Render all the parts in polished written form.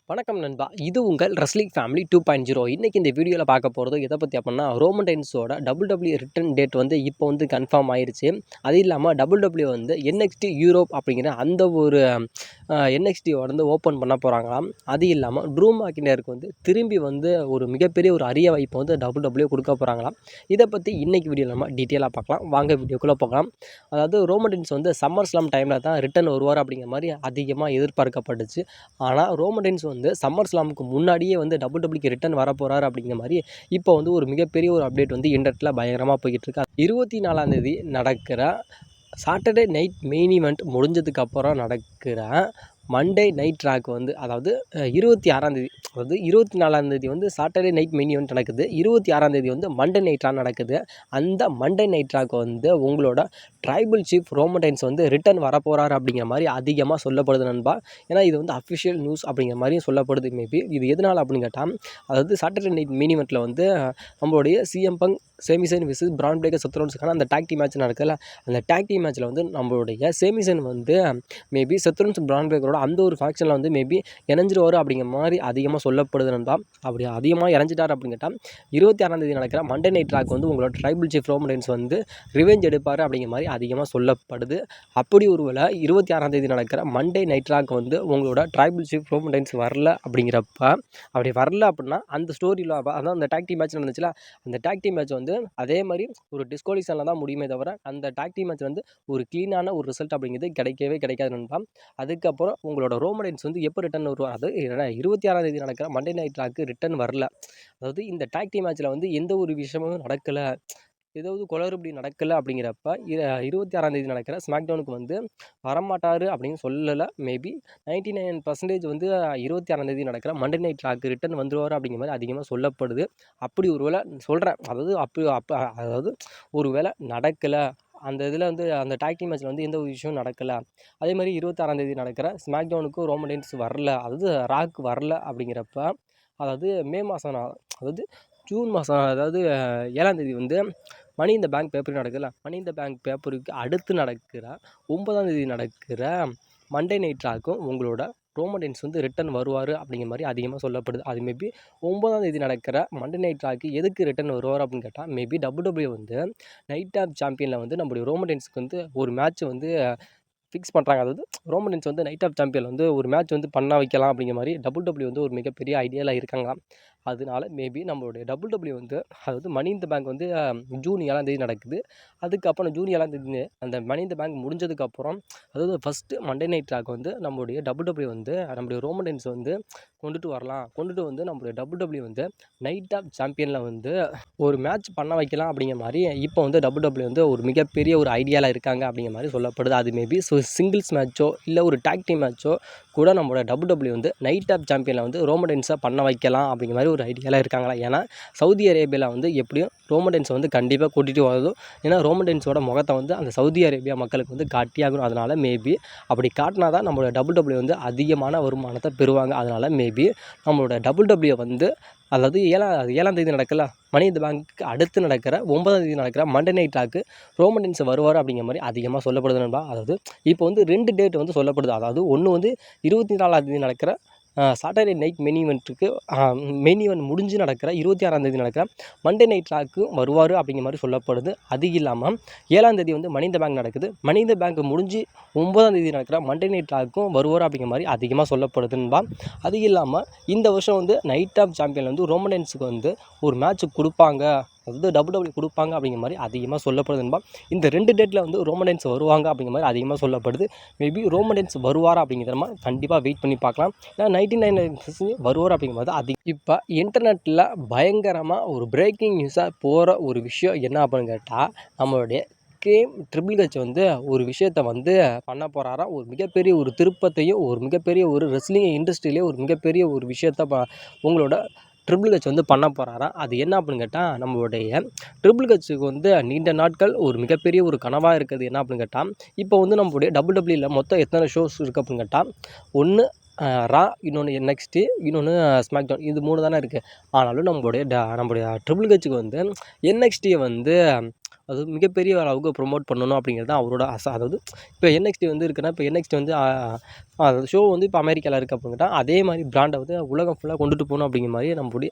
வணக்கம் நண்பா. இது உங்கள் ரெஸ்லிங் ஃபேமிலி 2.0. இன்னைக்கு இந்த வீடியோவில் பார்க்க போகிறது எதை பற்றி அப்படின்னா, ரோமன் ரெயின்ஸோட WWE ரிட்டர்ன் டேட் வந்து இப்போ வந்து கன்ஃபார்ம் ஆயிருச்சு. அது இல்லாமல் WWE வந்து NXT யூரோப் அப்படிங்கிற அந்த ஒரு NXT வந்து ஓப்பன் பண்ண போகிறாங்களாம். அது இல்லாமல் ட்ரூ மேக்கினருக்கு வந்து திரும்பி வந்து ஒரு மிகப்பெரிய ஒரு அரிய வாய்ப்பை வந்து WWE கொடுக்க போகிறாங்களாம். இதை பற்றி இன்னைக்கு வீடியோவில் நம்ம டீட்டெயிலாக பார்க்கலாம். வாங்க வீடியோக்குள்ளே போகலாம். அதாவது ரோமன் ரெயின்ஸ் வந்து சம்மர் ஸ்லாம் டைமில் தான் ரிட்டர்ன் வருவார் அப்படிங்கிற மாதிரி அதிகமாக எதிர்பார்க்கப்பட்டுச்சு. ஆனால் ரோமன் ரெயின்ஸ் வந்து சம்மர் ஸ்லாமுக்கு முன்னாடியே வந்து WWE ரிட்டர்ன் வரப்போகிறார் அப்படிங்கிற மாதிரி இப்போ வந்து ஒரு மிகப்பெரிய ஒரு அப்டேட் வந்து இன்டர்நெட்டில் பயங்கரமாக போய்கிட்டு இருக்கு. 24ஆம் தேதி நடக்கிற சாட்டர்டே நைட் மெயின் ஈவெண்ட் முடிஞ்சதுக்கப்புறம் நடக்கிற மண்டே நைட் ட்ராக் வந்து அதாவது 26ஆம் தேதி, அதாவது 24ஆம் தேதி வந்து சாட்டர்டே நைட் மெயின் ஈவெண்ட் நடக்குது. 26ஆம் தேதி வந்து மண்டே நைட் ட்ராக் நடக்குது. அந்த மண்டே நைட் ட்ராக் வந்து உங்களோட ட்ரைபல் சீஃப் ரோமன் ரெயின்ஸ் வந்து ரிட்டர்ன் வரப்போகிறார் அப்படிங்கிற மாதிரி அதிகமாக சொல்லப்படுது நண்பா. ஏன்னா இது வந்து அஃபிஷியல் நியூஸ் அப்படிங்கிற மாதிரியும் சொல்லப்படுது. மேபி இது எதனால் அப்படின்னு கேட்டால், அதாவது சாட்டர்டே நைட் மெயின் ஈவெண்ட்டில் வந்து நம்மளுடைய CM Punk சேமிசன் விசஸ் பிரான் பிரேக்கர் செத்ரோன்ஸுக்கான அந்த டாக் டீம் மேட்ச் நடக்குதுல்ல, அந்த டாக் டீம் மேட்ச்சில் வந்து நம்மளுடைய சேமிசன் வந்து மேபி செத்ரோன்ஸ் பிரான் பிரேக்கரோட அந்த ஒரு ஃபேக்ஷனில் வந்து மேபி இணைஞ்சிருவார் அப்படிங்கிற மாதிரி அதிகமாக சொல்லப்படுது நண்பா. அப்படி அதிகமாக இணைஞ்சிட்டார் அப்படின்னு கேட்டால் 26ஆம் தேதி நடக்கிற மண்டே நைட் ட்ராக் வந்து உங்களோட ட்ரைபல் சீஃப் ரோமன் ரெயின்ஸ் வந்து ரிவெஞ்ச் எடுப்பார் அப்படிங்கிற மாதிரி அதிகமாக சொல்லப்படுது. அப்படி ஒருவேளை 26ஆம் தேதி நடக்கிற மண்டே நைட் ட்ராக் வந்து உங்களோட ட்ரைபல் சீஃப் ரோமன் ரெயின்ஸ் வரல அப்படிங்கிறப்ப, அப்படி வரல அப்படின்னா அந்த ஸ்டோரியில் அதான் அந்த டாக் டீம் மேட்ச் நடந்துச்சுல, அந்த டாக் டீம் மேட்ச் வந்து அதே மாதிரி ஒரு டிஸ்குவாலிஃபிகேஷனில் தான் முடியுமே தவிர அந்த டாக் டீம் மேட்ச் வந்து ஒரு க்ளீனான ஒரு ரிசல்ட் அப்படிங்கிறது கிடைக்கவே கிடைக்காது நண்பா. அதுக்கப்புறம் உங்களோட ரோமன் ரெயின்ஸ் வந்து எப்போ ரிட்டர்ன் வருவார், அது 26ஆம் தேதி நடக்கிற மண்டே நைட் ட்ராக்கு ரிட்டர்ன் வரல, அதாவது இந்த டாக் டீம் மேட்ச்சில் வந்து எந்த ஒரு விஷயமும் நடக்கலை, ஏதாவது குளறுபடி நடக்கலை அப்படிங்கிறப்ப 26ஆம் தேதி நடக்கிற ஸ்மாக்டவுனுக்கு வந்து வரமாட்டார் அப்படின்னு சொல்லலை. மேபி 99% வந்து 26ஆம் தேதி நடக்கிற மண்டே நைட் ட்ராக் ரிட்டர்ன் வந்துடுவார் அப்படிங்கிற மாதிரி அதிகமாக சொல்லப்படுது. அப்படி ஒரு வேளை சொல்கிறேன், அதாவது ஒரு வேளை நடக்கலை, அந்த இதில் வந்து அந்த டாக் டீம் மேட்ச்சில் வந்து எந்த ஒரு விஷயமும் நடக்கலை, அதே மாதிரி 26ஆம் தேதி நடக்கிற ஸ்மாக்டவுனுக்கும் ரோமன் ரெயின்ஸ் வரல, அதாவது ராக் வரல அப்படிங்கிறப்ப, அதாவது மே மாதம், அதாவது ஜூன் மாதம், அதாவது 7ஆம் தேதி வந்து மணி இந்த பேங்க் பேப்பர் நடக்குதுல்ல, மணி இந்த பேங்க் பேப்பருக்கு அடுத்து நடக்கிற 9ஆம் தேதி நடக்கிற மண்டே நைட் ட்ராக்கும் உங்களோட ரோமன் ரெயின்ஸ் வந்து ரிட்டர்ன் வருவார் அப்படிங்கிற மாதிரி அதிகமாக சொல்லப்படுது. அது மேபி 9ஆம் தேதி நடக்கிற மண்டே நைட் ட்ராக்கு எதுக்கு ரிட்டர்ன் வருவார் அப்படின்னு கேட்டால், மேபி WWE வந்து நைட் ஆஃப் சாம்பியனில் வந்து நம்மளுடைய ரோமன் ரெயின்ஸ்க்கு வந்து ஒரு மேட்ச் வந்து ஃபிக்ஸ் பண்ணுறாங்க. அதாவது ரோமன் ரெயின்ஸ் வந்து நைட் ஆஃப் சாம்பியன் வந்து ஒரு மேட்ச் வந்து பண்ண வைக்கலாம் அப்படிங்கிற மாதிரி WWE வந்து ஒரு மிகப்பெரிய ஐடியாவில் இருக்காங்க. அதனால மேபி நம்மளுடைய WWE வந்து, அதாவது மணி இந்த பேங்க் வந்து ஜூன் 7ஆம் தேதி நடக்குது. அதுக்கப்புறம் ஜூன் 7ஆம் தேதி அந்த மணி இந்த பேங்க் முடிஞ்சதுக்கப்புறம், அதாவது ஃபஸ்ட்டு மண்டே நைட் ட்ராக் வந்து நம்மளுடைய WWE வந்து நம்மளுடைய ரோமன் ரெயின்ஸ் வந்து கொண்டுட்டு வரலாம், கொண்டுட்டு வந்து நம்மளுடைய WWE வந்து நைட் ஆஃப் சாம்பியனில் வந்து ஒரு மேட்ச் பண்ண வைக்கலாம் அப்படிங்கிற மாதிரி இப்போ வந்து WWE வந்து ஒரு மிகப்பெரிய ஒரு ஐடியாவில் இருக்காங்க அப்படிங்கிற மாதிரி சொல்லப்படுது. அது மேபி சிங்கிள்ஸ் மேட்ச்சோ இல்லை ஒரு டாக் டீம் மேட்ச்சோ கூட நம்மளோட WWE வந்து நைட் ஆஃப் சாம்பியனில் வந்து ரோமன் ரெயின்ஸை பண்ண வைக்கலாம் அப்படிங்கிற மாதிரி ஒரு ஐடியாவில் இருக்காங்களா. ஏன்னா சவுதி அரேபியாவில் வந்து எப்படியும் ரோமன் ரெயின்ஸ் வந்து கண்டிப்பாக கூட்டிகிட்டு வரதும், ஏன்னா ரோமன் ரெயின்ஸோட முகத்தை வந்து அந்த சவுதி அரேபியா மக்களுக்கு வந்து காட்டியாகணும். அதனால் மேபி அப்படி காட்டினா தான் நம்மளோட WWE வந்து அதிகமான வருமானத்தை பெறுவாங்க. அதனால் மேபி நம்மளோட WWE வந்து, அதாவது 7ஆம் தேதி நடக்கல மணி இந்த பேங்க்கு அடுத்து நடக்கிற 9ஆம் தேதி நடக்கிற Monday night track Roman Reigns வருவார் அப்படிங்கிற மாதிரி அதிகமாக சொல்லப்படுது நண்பா. அதாவது இப்போ வந்து 2 டேட் வந்து சொல்லப்படுது. அதாவது ஒன்று வந்து 24ஆம் தேதி நடக்கிற சாட்டர்டே நைட் மெயின் ஈவெண்ட்டுக்கு மெயின் ஈவெண்ட் முடிஞ்சு நடக்கிற 26ஆம் தேதி நடக்கிற மண்டே நைட் ட்ராக்கு வருவார் அப்படிங்கிற மாதிரி சொல்லப்படுது. அது இல்லாமல் 7ஆம் தேதி வந்து மணி இந்த பேங்க் நடக்குது. மணி இந்த பேங்க் முடிஞ்சு 9ஆம் தேதி நடக்கிற மண்டே நைட் ட்ராக்கும் வருவார் அப்படிங்கிற மாதிரி அதிகமாக சொல்லப்படுதுன்பா. அது இல்லாமல் இந்த வருஷம் வந்து நைட் ஆஃப் சாம்பியன் வந்து ரோமன் ரெயின்ஸுக்கு வந்து ஒரு மேட்ச் கொடுப்பாங்க, அதாவது WWE கொடுப்பாங்க அப்படிங்கிற மாதிரி அதிகமாக சொல்லப்படுதுன்பா. இந்த 2 டேட்டில் வந்து ரோமன் ரெயின்ஸ் வருவாங்க அப்படிங்கிற மாதிரி அதிகமாக சொல்லப்படுது. மேபி ரோமன் ரெயின்ஸ் வருவாரா அப்படிங்கிற மாதிரி கண்டிப்பாக வெயிட் பண்ணி பார்க்கலாம். ஏன்னா 99% வருவார் அப்படிங்கிற மாதிரி அதிகம். இப்போ இன்டர்நெட்டில் பயங்கரமாக ஒரு பிரேக்கிங் நியூஸாக போகிற ஒரு விஷயம் என்ன அப்படின்னு கேட்டால், நம்மளுடைய ட்ரிபிள் ஹெச் வந்து ஒரு விஷயத்தை வந்து பண்ண போகிறாராம். ஒரு மிகப்பெரிய ஒரு திருப்பத்தையும், ஒரு மிகப்பெரிய ஒரு ரெஸ்லிங் இண்டஸ்ட்ரியிலே ஒரு மிகப்பெரிய ஒரு விஷயத்தை உங்களோட ட்ரிபிள் ஹெச் வந்து பண்ண போகிறாராம். அது என்ன அப்படின்னு கேட்டால், நம்மளுடைய ட்ரிபிள் ஹெச்சுக்கு வந்து நீண்ட நாட்கள் ஒரு மிகப்பெரிய ஒரு கனவாக இருக்குது. என்ன அப்படின்னு கேட்டால், இப்போ வந்து நம்மளுடைய WWE மொத்தம் எத்தனை ஷோஸ் இருக்குது அப்படின்னு கேட்டால், 1 ரா, இன்னொன்று NXT, இன்னொன்று ஸ்மாக்டவுன். இது 3 தானே இருக்குது. ஆனாலும் நம்மளுடைய ட்ரிபிள் ஹெச்சுக்கு வந்து NXTயை வந்து அது மிகப்பெரிய அளவுக்கு ப்ரொமோட் பண்ணணும் அப்படிங்கிறது தான் அவரோட ஆசை. அதாவது இப்போ NXT வந்து இருக்குன்னா, இப்போ NXT வந்து அது ஷோ வந்து இப்போ அமெரிக்காவில் இருக்குது அப்படின்னுட்டா, அதே மாதிரி பிராண்டை வந்து உலகம் ஃபுல்லாக கொண்டுட்டு போகணும் அப்படிங்கிற மாதிரி நம்மளுடைய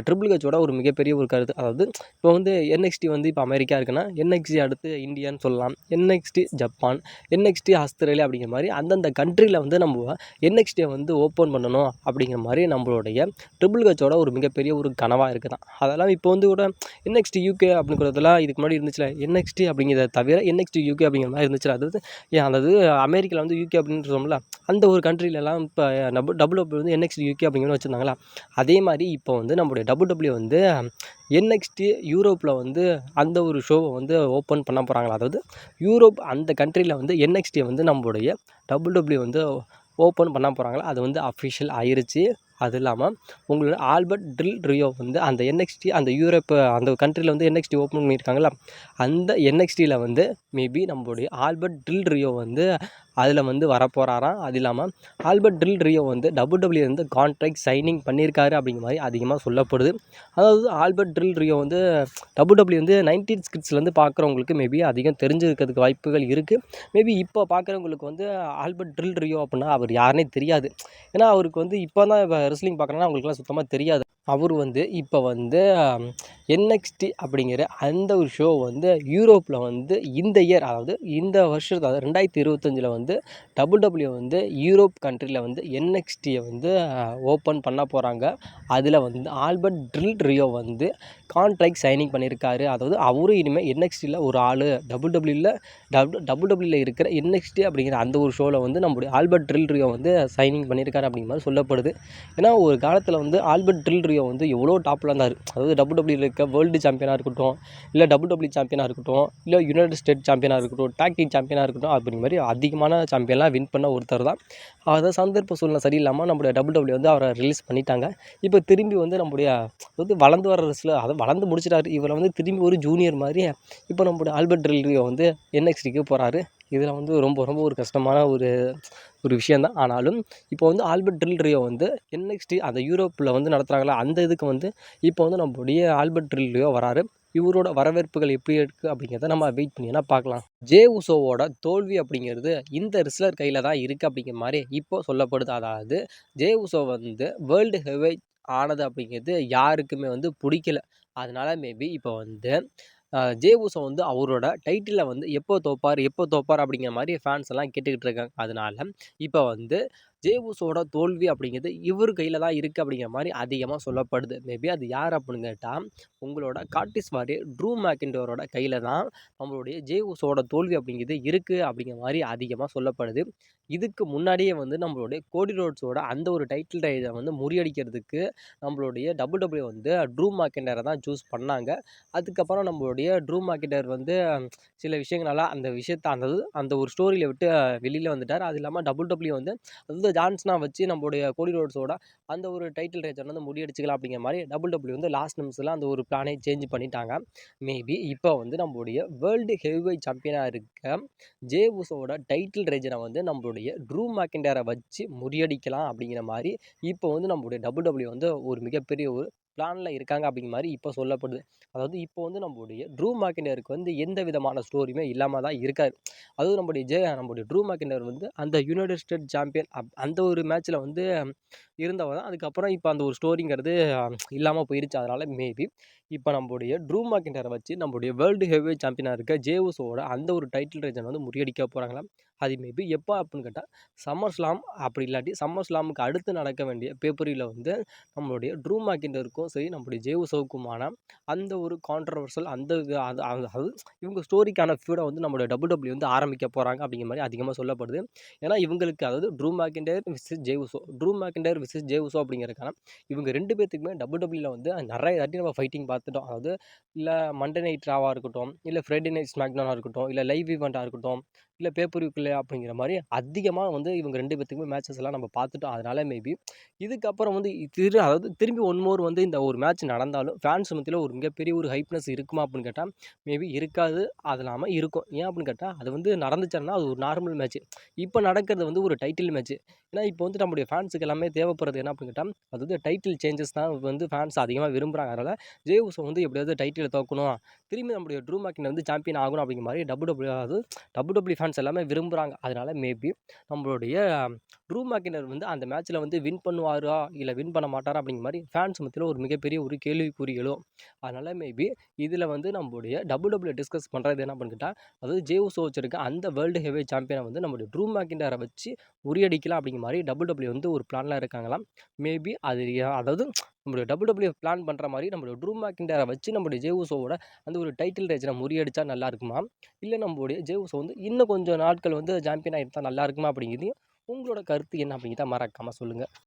ட்ரிபிள் ஹெச்சோட ஒரு மிகப்பெரிய ஒரு கருத்து. அதாவது இப்போ வந்து NXT வந்து இப்போ அமெரிக்கா இருக்குன்னா, NXT அடுத்து இந்தியான்னு சொல்லலாம், NXT ஜப்பான், NXT ஆஸ்திரேலியா அப்படிங்கிற மாதிரி அந்தந்த கண்ட்ரியில் வந்து நம்ம NXTயை வந்து ஓப்பன் பண்ணணும் அப்படிங்கிற மாதிரி நம்மளுடைய ட்ரிபிள் ஹெச்சோட ஒரு மிகப்பெரிய ஒரு கனவாக இருக்குது தான். அதெல்லாம் இப்போ வந்து கூட NXT UK அப்படிங்கிறதெல்லாம் இதுக்கு முன்னாடி இருந்துச்சுல, NXT அப்படிங்கிறத தவிர NXT UK அப்படிங்கிற மாதிரி இருந்துச்சுல. அதாவது அமெரிக்காவில் வந்து UK அப்படின்னு சொல்லுவோம்ல, அந்த ஒரு கண்ட்ரிலெலாம் இப்போ WWE வந்து NXT UK அப்படிங்கிற வச்சுருந்தாங்களா, அதே மாதிரி இப்போ வந்து நம்மளுடைய WWE வந்து NXT யூரோப்பில் வந்து அந்த ஒரு ஷோவை வந்து ஓப்பன் பண்ண போகிறாங்களா. அதாவது யூரோப் அந்த கண்ட்ரியில் வந்து NXTயை வந்து நம்மளுடைய WWE வந்து ஓப்பன் பண்ண போகிறாங்களா. அது வந்து அஃபிஷியல் ஆயிருச்சு. அது இல்லாமல் உங்களோட ஆல்பர்ட் ட்ரில் ரியோ வந்து அந்த NXT அந்த யூரோப்பு அந்த கண்ட்ரியில் வந்து NXT ஓப்பன் பண்ணியிருக்காங்களா, அந்த NXTயில் வந்து மேபி நம்மளுடைய ஆல்பர்ட் ட்ரில் ரியோ வந்து அதில் வந்து வரப்போகிறாராம். அது இல்லாமல் ஆல்பர்ட் ட்ரில் ரியோ வந்து WWE வந்து கான்ட்ராக்ட் சைனிங் பண்ணியிருக்காரு அப்படிங்கிற மாதிரி அதிகமாக சொல்லப்படுது. அதாவது ஆல்பர்ட் ட்ரில் ரியோ வந்து WWE வந்து 90s கிட்ஸ்லேருந்து பார்க்குறவங்களுக்கு மேபி அதிகம் தெரிஞ்சிருக்கிறதுக்கு வாய்ப்புகள் இருக்குது. மேபி இப்போ பார்க்குறவங்களுக்கு வந்து ஆல்பர்ட் ட்ரில் ரியோ அப்படின்னா அவர் யாருன்னே தெரியாது. ஏன்னா அவருக்கு வந்து இப்போ தான் ரெஸ்லிங் பார்க்குறேன்னா அவங்களுக்குலாம் சுத்தமாக தெரியாது. அவர் வந்து இப்போ வந்து NXT அப்படிங்கிற அந்த ஒரு ஷோ வந்து யூரோப்பில் வந்து இந்த இயர், அதாவது இந்த வருஷம், அதாவது 2025 வந்து WWE வந்து யூரோப் கண்ட்ரியில் வந்து NXTயை வந்து ஓப்பன் பண்ண போகிறாங்க. அதில் வந்து ஆல்பர்ட் ட்ரில் ரியோ வந்து கான்ட்ராக்ட் சைனிங் பண்ணியிருக்காரு. அதாவது அவரும் இனிமேல் NXTயில் ஒரு ஆள், WWE இருக்கிற NXT அப்படிங்கிற அந்த ஒரு ஷோவில் வந்து நம்மளுடைய ஆல்பர்ட் ட்ரில் ரியோ வந்து சைனிங் பண்ணியிருக்காரு அப்படிங்கிற மாதிரி சொல்லப்படுது. ஏன்னா ஒரு காலத்தில் வந்து ஆல்பர்ட் ட்ரில் ரியோ வந்து எவ்வளோ டாப்பில் இருந்தார். அதாவது WWE இருக்க வேர்ல்டு சாம்பியனாக இருக்கட்டும், இல்லை WWE சாம்பியனாக இருக்கட்டும், இல்லை யுனைடெட் ஸ்டேட் சாம்பியனாக இருக்கட்டும், டாக் டீம் சாம்பியனாக இருக்கட்டும், அப்படிங்கிற மாதிரி அதிகமான சாம்பியன்லாம் வின் பண்ண ஒருத்தர் தான். அதாவது சந்தர்ப்ப சூழ்நிலை சரியில்லாமல் நம்மளுடைய WWE வந்து அவரை ரிலீஸ் பண்ணிட்டாங்க. இப்போ திரும்பி வந்து நம்முடைய வந்து வளர்ந்து வர ரெஸ்லர், அதை வளர்ந்து முடிச்சிட்டாரு. இவரை வந்து திரும்பி ஒரு ஜூனியர் மாதிரி இப்போ நம்மளுடைய ஆல்பர்ட் ட்ரில் ரியோ வந்து NXTக்கு போகிறாரு. இதில் வந்து ரொம்ப ரொம்ப ஒரு கஷ்டமான ஒரு விஷயந்தான். ஆனாலும் இப்போ வந்து ஆல்பர்ட் ட்ரில் ரியோ வந்து NXT அந்த யூரோப்பில் வந்து நடத்துகிறாங்களா, அந்த இதுக்கு வந்து இப்போ வந்து நம்மளுடைய ஆல்பர்ட் ட்ரில் ரியோ வராரு. இவரோட வரவேற்புகள் எப்படி இருக்குது அப்படிங்கிறத நம்ம வெயிட் பண்ணினா பார்க்கலாம். ஜே உசோவோட தோல்வி அப்படிங்கிறது இந்த ரெஸ்லர் கையில் தான் இருக்குது அப்படிங்கிற மாதிரி இப்போ சொல்லப்படுது. அதாவது ஜே உசோ வந்து வேர்ல்டு ஹெவிவெயிட் ஆனது அப்படிங்கிறது யாருக்குமே வந்து பிடிக்கல. அதனால மேபி இப்போ வந்து ஜே உசோ வந்து அவரோட டைட்டிலை வந்து எப்போ தோப்பார் அப்படிங்கிற மாதிரி ஃபேன்ஸ் எல்லாம் கேட்டுக்கிட்டு இருக்காங்க. அதனால இப்போ வந்து ஜே உசோட தோல்வி அப்படிங்கிறது இவர் கையில் தான் இருக்குது அப்படிங்கிற மாதிரி அதிகமாக சொல்லப்படுது. மேபி அது யார் அப்படின்னு கேட்டால் உங்களோட கார்டிஸ் வாரியர் ட்ரூ மேக்கின்டரோட கையில் தான் நம்மளுடைய ஜே உசோட தோல்வி அப்படிங்கிறது இருக்குது அப்படிங்கிற மாதிரி அதிகமாக சொல்லப்படுது. இதுக்கு முன்னாடியே வந்து நம்மளுடைய கோடி ரோட்ஸோட அந்த ஒரு டைட்டில் ரைடை வந்து முறியடிக்கிறதுக்கு நம்மளுடைய WWE வந்து ட்ரூ மேக்கின்டரை தான் சூஸ் பண்ணாங்க. அதுக்கப்புறம் நம்மளுடைய ட்ரூ மேக்கின்டர் வந்து சில விஷயங்களால் அந்த விஷயத்தை அந்த ஒரு ஸ்டோரியில் விட்டு வெளியில் வந்துட்டார். அது இல்லாமல் WWE வந்து அதாவது ஜான்சனா வச்சு நம்மளுடைய கோடி ரோட்ஸோட அந்த ஒரு டைட்டில் ரேஜர் வந்து முடியடிச்சிக்கலாம் அப்படிங்கிற மாதிரி WWE வந்து லாஸ்ட் நிமிஷத்தில் அந்த ஒரு பிளானை சேஞ்ச் பண்ணிட்டாங்க. மேபி இப்போ வந்து நம்மளுடைய வேர்ல்டு ஹெவிவெயிட் சாம்பியனாக இருக்க ஜே உசோட டைட்டில் ரேஜரை வந்து நம்மளுடைய ட்ரூ மேக்கின்டரை வச்சு முறியடிக்கலாம் அப்படிங்கிற மாதிரி இப்போ வந்து நம்மளுடைய WWE வந்து ஒரு மிகப்பெரிய ஒரு பிளானில் இருக்காங்க அப்படிங்கிற மாதிரி இப்போ சொல்லப்படுது. அதாவது இப்போ வந்து நம்மளுடைய ட்ரூ மேக்கின்டருக்கு வந்து எந்த விதமான ஸ்டோரியுமே இல்லாமல் தான் இருக்கார். அதுவும் நம்மளுடைய ட்ரூ மேக்கின்டர் வந்து அந்த யுனைடெட் ஸ்டேட் சாம்பியன் அந்த ஒரு மேட்ச்சில் வந்து இருந்தவர் தான். அதுக்கப்புறம் இப்போ அந்த ஒரு ஸ்டோரிங்கிறது இல்லாமல் போயிருச்சு. அதனால் மேபி இப்போ நம்மளுடைய ட்ரூ மேக்கின்டரை வச்சு நம்மளுடைய வேர்ல்டு ஹெவிவெயிட் சாம்பியனாக இருக்க ஜே உசோவோட அந்த ஒரு டைட்டில் ரேஜனை வந்து முறியடிக்க போகிறாங்களாம். அது மேபி எப்போ அப்படின்னு கேட்டால் சம்மர் ஸ்லாம், அப்படி இல்லாட்டி சம்மர் ஸ்லாமுக்கு அடுத்து நடக்க வேண்டிய பேப்பரியில் வந்து நம்மளுடைய ட்ரூ மேக்கின்டருக்கும் சரி நம்மளுடைய ஜே உசோவுக்குமான அந்த ஒரு கான்ட்ரவர்சல் அந்த அது இவங்க ஸ்டோரிக்கான ஃபியூடை வந்து நம்மளுடைய WWE வந்து ஆரம்பிக்க போகிறாங்க அப்படிங்கிற மாதிரி அதிகமாக சொல்லப்படுது. ஏன்னா இவங்களுக்கு அதாவது ட்ரூ மேக்கின்டர் விசஸ் ஜே உசோ அப்படிங்கிறதுக்கான இவங்க 2 பேர்த்துக்குமே WWEல வந்து நிறைய தாட்டி நம்ம ஃபைட்டிங் பார்த்துட்டோம். அதாவது இல்லை மண்டே நைட் ராவாக இருக்கட்டும், இல்லை ஃப்ரைடே நைட் ஸ்மாக்டவுனாக இருக்கட்டும், இல்லை லைவ் ஈவெண்ட்டாக இருக்கட்டும், இல்லை பேப்பர் வியூ இல்லையா அப்படிங்கிற மாதிரி அதிகமாக வந்து இவங்க 2 பேத்துக்குமே மேட்சஸ் எல்லாம் நம்ம பார்த்துட்டோம். அதனால மேபி இதுக்கப்புறம் வந்து அதாவது திரும்பி ஒன் மோர் வந்து இந்த ஒரு மேட்ச் நடந்தாலும் ஃபேன்ஸ் மத்தியில ஒரு மிகப்பெரிய ஒரு ஹைப்னஸ் இருக்குமா அப்படின்னு கேட்டால் மேபி இருக்காது. அது இல்லாமல் இருக்கும். ஏன் அப்படின்னு கேட்டால் அது வந்து நடந்துச்சுன்னா அது ஒரு நார்மல் மேட்ச். இப்போ நடக்கிறது வந்து ஒரு டைட்டில் மேட்ச். ஏன்னா இப்போ வந்து நம்முடைய ஃபேன்ஸுக்கு எல்லாமே தேவைப்படுறது என்ன அப்படின்னு கேட்டால் அது வந்து டைட்டில் சேஞ்சஸ் தான் வந்து ஃபேன்ஸ் அதிகமாக விரும்புகிறாங்க. அதனால் ஜே உசோ வந்து எப்படியாவது டைட்டிலை தோக்கணும், திரும்பி நம்முடைய ட்ரூ மேக்கினர் வந்து சாம்பியன் ஆகணும் அப்படிங்கிற மாதிரி டபிள்யூ ஃபேன்ஸ் எல்லாமே விரும்புகிறாங்க. அதனால மேபி நம்மளுடைய ட்ரூ மேக்கினர் வந்து அந்த மேட்ச்சில் வந்து வின் பண்ணுவாரா இல்லை வின் பண்ண மாட்டாரா அப்படிங்கிற மாதிரி ஃபேன்ஸ் மத்தியில் ஒரு மிகப்பெரிய ஒரு கேள்விக்குறிகளும். அதனால் மேபி இதில் வந்து நம்மளுடைய டபிள்யூ டிஸ்கஸ் பண்ணுறது என்ன பண்ணிக்கிட்டால் அதாவது ஜே உசோ வச்சிருக்க அந்த வேர்ல்டு ஹெவி சாம்பியனை வந்து நம்மளுடைய ட்ரூ மேக்கினரை வச்சு முறியடிக்கலாம் அப்படிங்கிற மாதிரி டபிள்யூ வந்து ஒரு பிளானில் இருக்காங்களாம். மேபி அது அதாவது நம்மளுடைய டபிள்யூ பிளான் பண்ணுற மாதிரி நம்மளுடைய ட்ரூ மேக்கினரை வச்சு நம்மளுடைய ஜே உசோவோட அந்த ஒரு டைட்டில் ரேஜனை முறியடிச்சா நல்லா இருக்குமா, இல்லை நம்மளுடைய ஜே உசோ வந்து இன்னும் கொஞ்சம் நாட்கள் வந்து சாம்பியன் ஆகிட்டு நல்லா இருக்குமா அப்படிங்கிறது உங்களோட கருத்து என்ன அப்படிங்கிறத மறக்காமல் சொல்லுங்கள்.